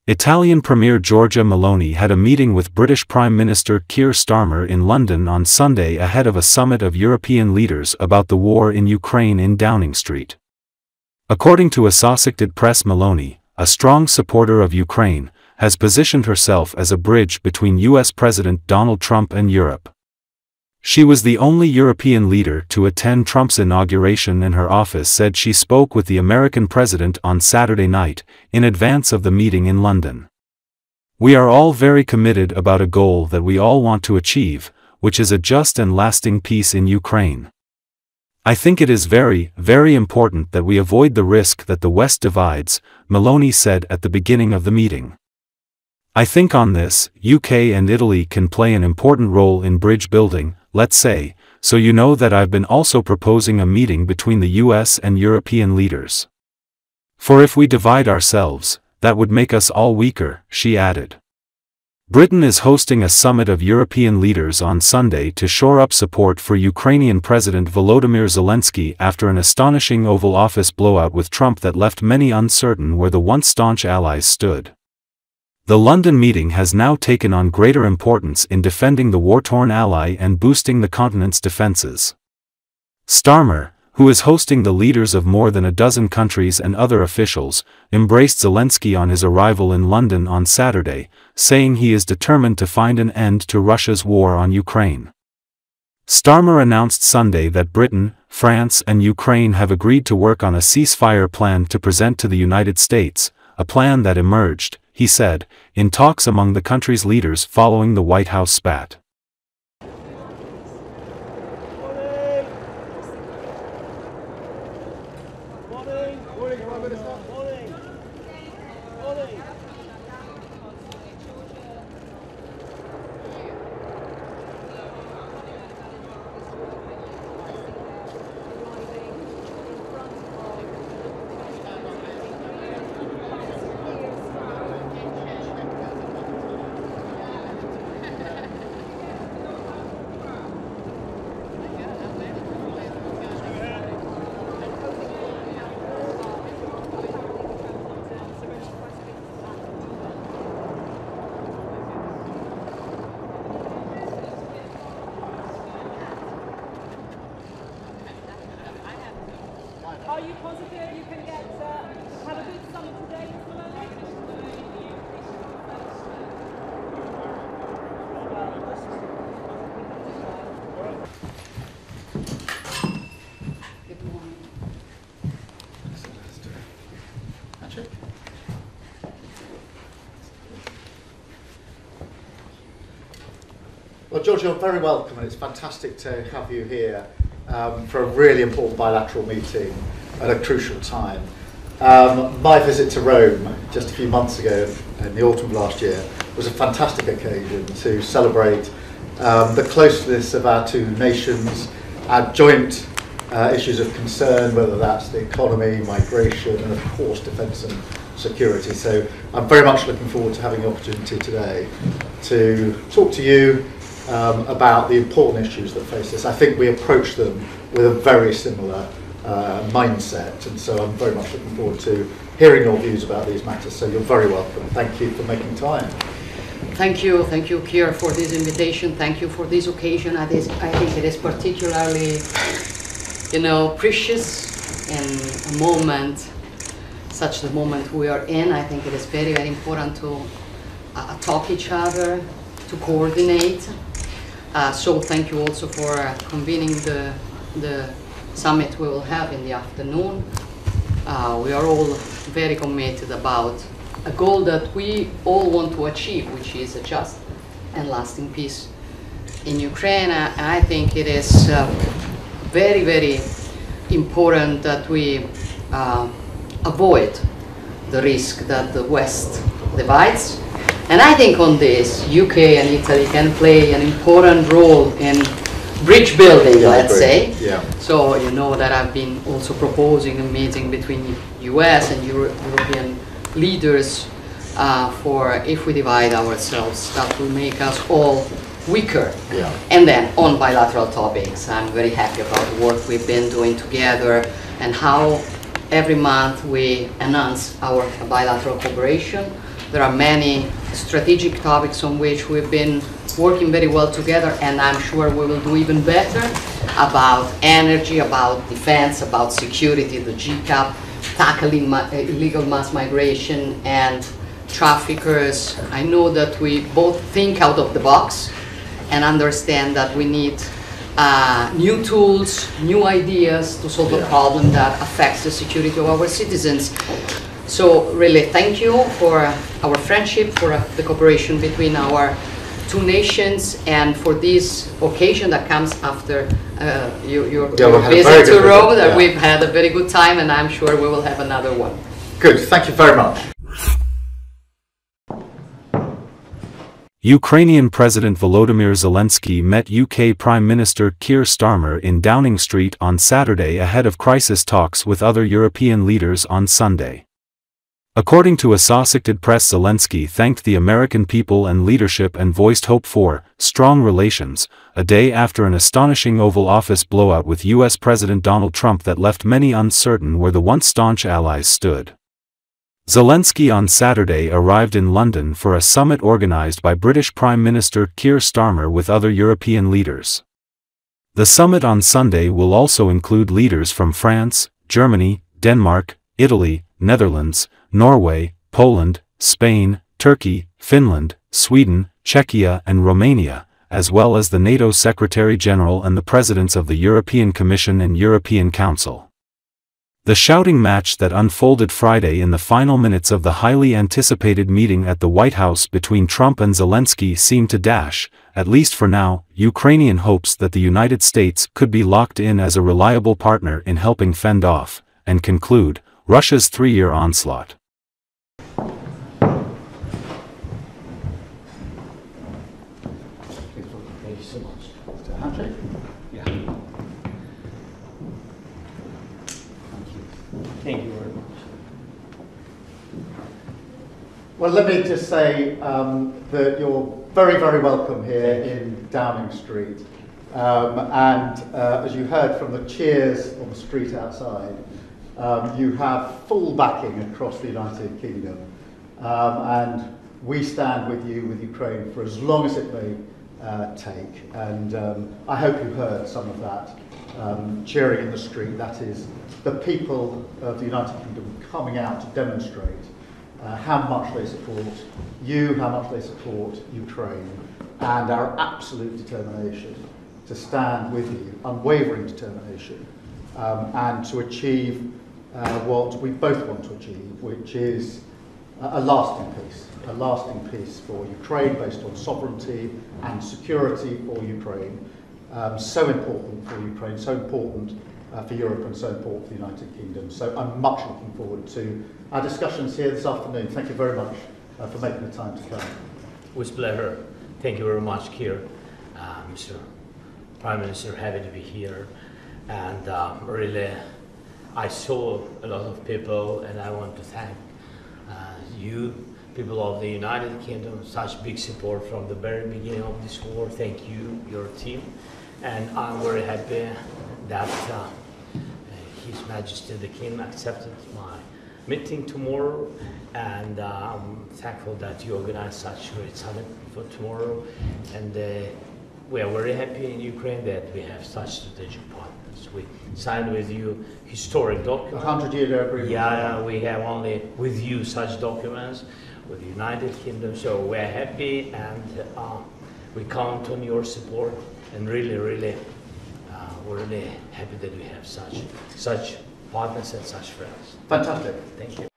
Italian Premier Giorgia Meloni had a meeting with British Prime Minister Keir Starmer in London on Sunday ahead of a summit of European leaders about the war in Ukraine in Downing Street. According to Assosicted Press Meloni, a strong supporter of Ukraine, has positioned herself as a bridge between US President Donald Trump and Europe. She was the only European leader to attend Trump's inauguration, and her office said she spoke with the American president on Saturday night, in advance of the meeting in London. "We are all very committed about a goal that we all want to achieve, which is a just and lasting peace in Ukraine. I think it is very, very important that we avoid the risk that the West divides," Meloni said at the beginning of the meeting. "I think on this, UK and Italy can play an important role in bridge building, let's say, so you know that I've been also proposing a meeting between the US and European leaders. For if we divide ourselves, that would make us all weaker," she added. Britain is hosting a summit of European leaders on Sunday to shore up support for Ukrainian President Volodymyr Zelensky after an astonishing Oval Office blowout with Trump that left many uncertain where the once staunch allies stood. The London meeting has now taken on greater importance in defending the war-torn ally and boosting the continent's defenses. Starmer, who is hosting the leaders of more than a dozen countries and other officials, embraced Zelensky on his arrival in London on Saturday, saying he is determined to find an end to Russia's war on Ukraine. Starmer announced Sunday that Britain, France and Ukraine have agreed to work on a ceasefire plan to present to the United States, a plan that emerged, he said, in talks among the country's leaders following the White House spat. Are you positive you can have a good summit today, Mr. Meloni? Good morning. Well, George, you're very welcome, and it's fantastic to have you here for a really important bilateral meeting at a crucial time. My visit to Rome just a few months ago, in the autumn of last year, was a fantastic occasion to celebrate the closeness of our two nations, our joint issues of concern, whether that's the economy, migration, and of course defence and security. So I'm very much looking forward to having the opportunity today to talk to you about the important issues that face us. I think we approach them with a very similar mindset, and so I'm very much looking forward to hearing your views about these matters. So you're very welcome. Thank you for making time. Thank you, Keir, for this invitation. Thank you for this occasion. I think it is particularly, precious in a moment, such the moment we are in. I think it is very, very important to talk each other, to coordinate. So thank you also for convening the summit we will have in the afternoon. We are all very committed about a goal that we all want to achieve, which is a just and lasting peace in Ukraine. And I think it is very, very important that we avoid the risk that the West divides. And I think on this, UK and Italy can play an important role in bridge building, let's say. Yeah. So you know that I've been also proposing a meeting between US and European leaders for if we divide ourselves, that will make us all weaker. Yeah. And then on bilateral topics, I'm very happy about the work we've been doing together and how every month we enhance our bilateral cooperation. There are many strategic topics on which we've been working very well together, and I'm sure we will do even better about energy, about defense, about security, the GCAP, tackling illegal mass migration and traffickers. I know that we both think out of the box and understand that we need new tools, new ideas to solve a problem that affects the security of our citizens. So really thank you for our friendship, for the cooperation between our two nations, and for this occasion that comes after your visit to Rome, that we've had a very good time, and I'm sure we will have another one. Good, thank you very much. Ukrainian President Volodymyr Zelenskyy met UK Prime Minister Keir Starmer in Downing Street on Saturday ahead of crisis talks with other European leaders on Sunday. According to Assosicted Press, Zelenski thanked the American people and leadership and voiced hope for strong relations, a day after an astonishing Oval Office blowout with US President Donald Trump that left many uncertain where the once staunch allies stood. Zelensky on Saturday arrived in London for a summit organized by British Prime Minister Keir Starmer with other European leaders. The summit on Sunday will also include leaders from France, Germany, Denmark, Italy, Netherlands, Norway, Poland, Spain, Turkey, Finland, Sweden, Czechia and Romania, as well as the NATO Secretary-General and the Presidents of the European Commission and European Council. The shouting match that unfolded Friday in the final minutes of the highly anticipated meeting at the White House between Trump and Zelensky seemed to dash, at least for now, Ukrainian hopes that the United States could be locked in as a reliable partner in helping fend off, and conclude, Russia's three-year onslaught. Thank you so much. Handshake? Yeah. Thank you very much. Well, let me just say that you're very, very welcome here in Downing Street. As you heard from the cheers on the street outside, you have full backing across the United Kingdom. And we stand with you, with Ukraine, for as long as it may take. And I hope you heard some of that cheering in the street. That is the people of the United Kingdom coming out to demonstrate how much they support you, how much they support Ukraine, and our absolute determination to stand with you, unwavering determination, and to achieve what we both want to achieve, which is a lasting peace for Ukraine based on sovereignty and security for Ukraine. So important for Ukraine, so important for Europe, and so important for the United Kingdom. So I'm much looking forward to our discussions here this afternoon. Thank you very much for making the time to come. With pleasure. Thank you very much, Keir. Mr. Prime Minister, happy to be here. And really, I saw a lot of people, and I want to thank you, people of the United Kingdom, such big support from the very beginning of this war. Thank you, your team. And I'm very happy that His Majesty the King accepted my meeting tomorrow, and I'm thankful that you organized such a great summit for tomorrow. And we are very happy in Ukraine that we have such strategic partners. We signed with you historic documents. 100-year agreement. Yeah, we have only with you such documents with the United Kingdom. So we're happy, and we count on your support. And really, we're really happy that we have such partners and such friends. Fantastic. Thank you.